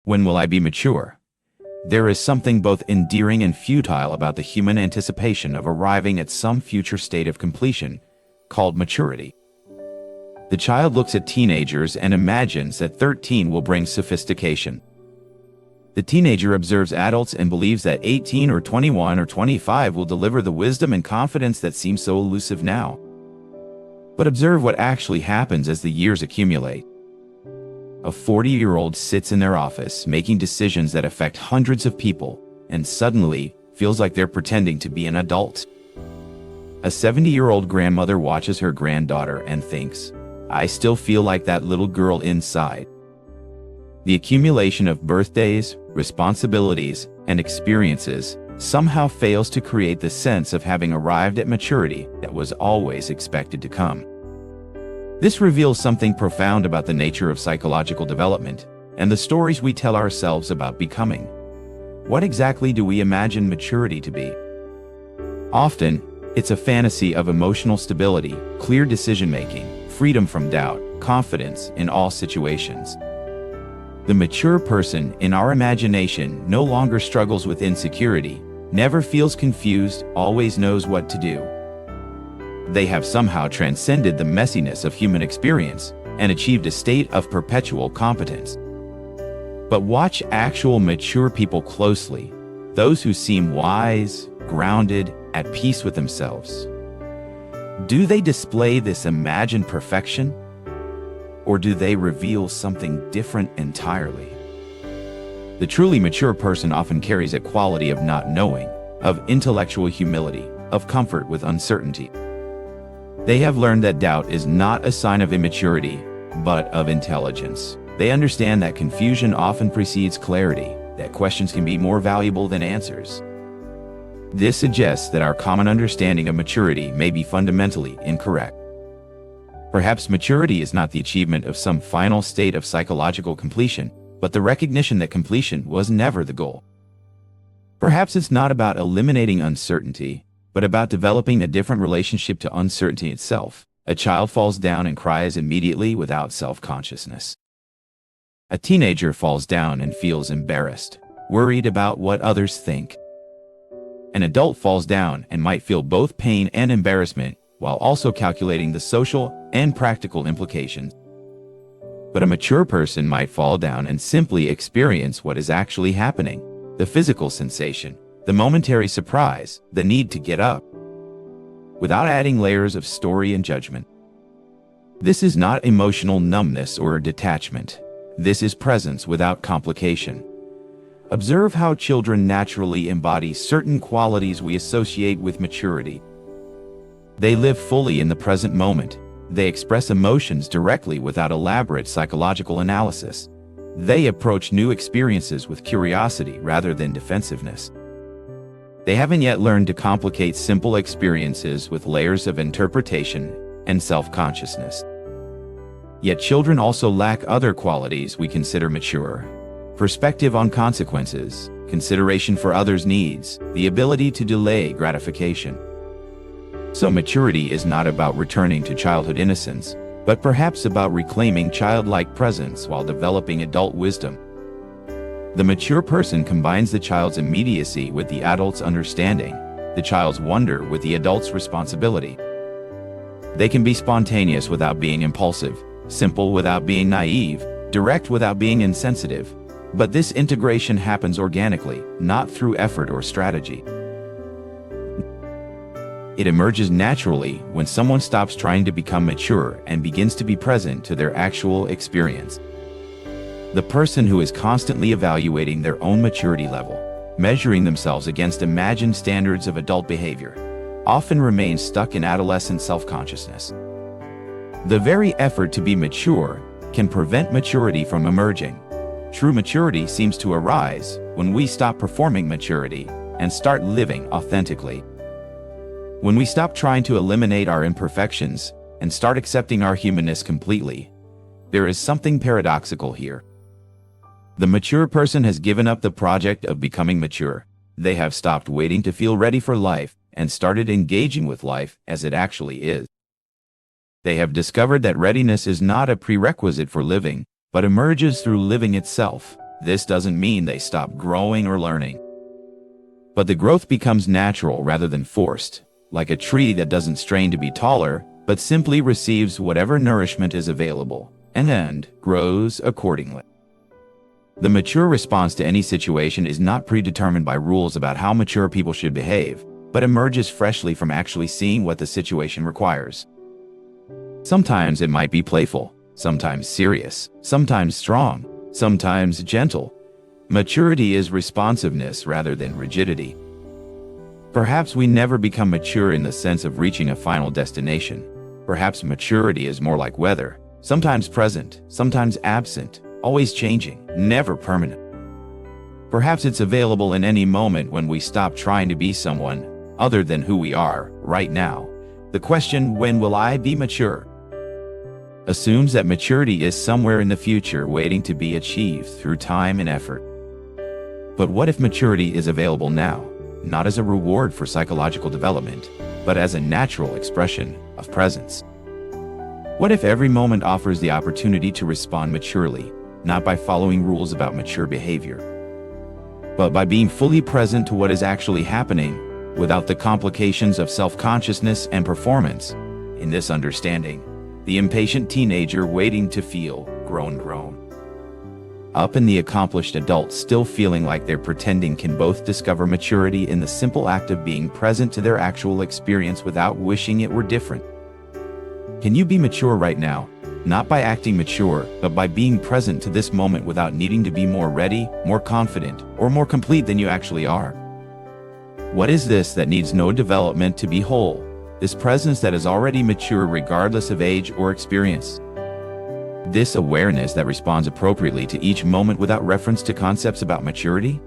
When will I be mature? There is something both endearing and futile about the human anticipation of arriving at some future state of completion, called maturity. The child looks at teenagers and imagines that 13 will bring sophistication. The teenager observes adults and believes that 18 or 21 or 25 will deliver the wisdom and confidence that seems so elusive now. But observe what actually happens as the years accumulate. A 40-year-old sits in their office making decisions that affect hundreds of people and suddenly feels like they're pretending to be an adult. A 70-year-old grandmother watches her granddaughter and thinks, "I still feel like that little girl inside." The accumulation of birthdays, responsibilities, and experiences somehow fails to create the sense of having arrived at maturity that was always expected to come. This reveals something profound about the nature of psychological development and the stories we tell ourselves about becoming. What exactly do we imagine maturity to be? Often, it's a fantasy of emotional stability, clear decision-making, freedom from doubt, confidence in all situations. The mature person in our imagination no longer struggles with insecurity, never feels confused, always knows what to do. They have somehow transcended the messiness of human experience and achieved a state of perpetual competence. But watch actual mature people closely, those who seem wise, grounded, at peace with themselves. Do they display this imagined perfection? Or do they reveal something different entirely? The truly mature person often carries a quality of not knowing, of intellectual humility, of comfort with uncertainty. They have learned that doubt is not a sign of immaturity, but of intelligence. They understand that confusion often precedes clarity, that questions can be more valuable than answers. This suggests that our common understanding of maturity may be fundamentally incorrect. Perhaps maturity is not the achievement of some final state of psychological completion, but the recognition that completion was never the goal. Perhaps it's not about eliminating uncertainty, but about developing a different relationship to uncertainty itself. A child falls down and cries immediately without self-consciousness. A teenager falls down and feels embarrassed, worried about what others think. An adult falls down and might feel both pain and embarrassment while also calculating the social and practical implications. But a mature person might fall down and simply experience what is actually happening, the physical sensation, the momentary surprise, the need to get up, without adding layers of story and judgment. This is not emotional numbness or detachment. This is presence without complication. Observe how children naturally embody certain qualities we associate with maturity. They live fully in the present moment. They express emotions directly without elaborate psychological analysis. They approach new experiences with curiosity rather than defensiveness. They haven't yet learned to complicate simple experiences with layers of interpretation and self-consciousness. Yet children also lack other qualities we consider mature: perspective on consequences, consideration for others' needs, the ability to delay gratification. So maturity is not about returning to childhood innocence, but perhaps about reclaiming childlike presence while developing adult wisdom. The mature person combines the child's immediacy with the adult's understanding, the child's wonder with the adult's responsibility. They can be spontaneous without being impulsive, simple without being naive, direct without being insensitive. But this integration happens organically, not through effort or strategy. It emerges naturally when someone stops trying to become mature and begins to be present to their actual experience. The person who is constantly evaluating their own maturity level, measuring themselves against imagined standards of adult behavior, often remains stuck in adolescent self-consciousness. The very effort to be mature can prevent maturity from emerging. True maturity seems to arise when we stop performing maturity and start living authentically. When we stop trying to eliminate our imperfections and start accepting our humanness completely, there is something paradoxical here. The mature person has given up the project of becoming mature. They have stopped waiting to feel ready for life and started engaging with life as it actually is. They have discovered that readiness is not a prerequisite for living, but emerges through living itself. This doesn't mean they stop growing or learning. But the growth becomes natural rather than forced, like a tree that doesn't strain to be taller, but simply receives whatever nourishment is available, and grows accordingly. The mature response to any situation is not predetermined by rules about how mature people should behave, but emerges freshly from actually seeing what the situation requires. Sometimes it might be playful, sometimes serious, sometimes strong, sometimes gentle. Maturity is responsiveness rather than rigidity. Perhaps we never become mature in the sense of reaching a final destination. Perhaps maturity is more like weather, sometimes present, sometimes absent, always changing, never permanent. Perhaps it's available in any moment when we stop trying to be someone other than who we are right now. The question, when will I be mature, assumes that maturity is somewhere in the future waiting to be achieved through time and effort. But what if maturity is available now, not as a reward for psychological development, but as a natural expression of presence? What if every moment offers the opportunity to respond maturely, not by following rules about mature behavior, but by being fully present to what is actually happening, without the complications of self-consciousness and performance? In this understanding, the impatient teenager waiting to feel grown up and the accomplished adult still feeling like they're pretending can both discover maturity in the simple act of being present to their actual experience without wishing it were different. Can you be mature right now, not by acting mature, but by being present to this moment without needing to be more ready, more confident, or more complete than you actually are? What is this that needs no development to be whole? This presence that is already mature regardless of age or experience. This awareness that responds appropriately to each moment without reference to concepts about maturity?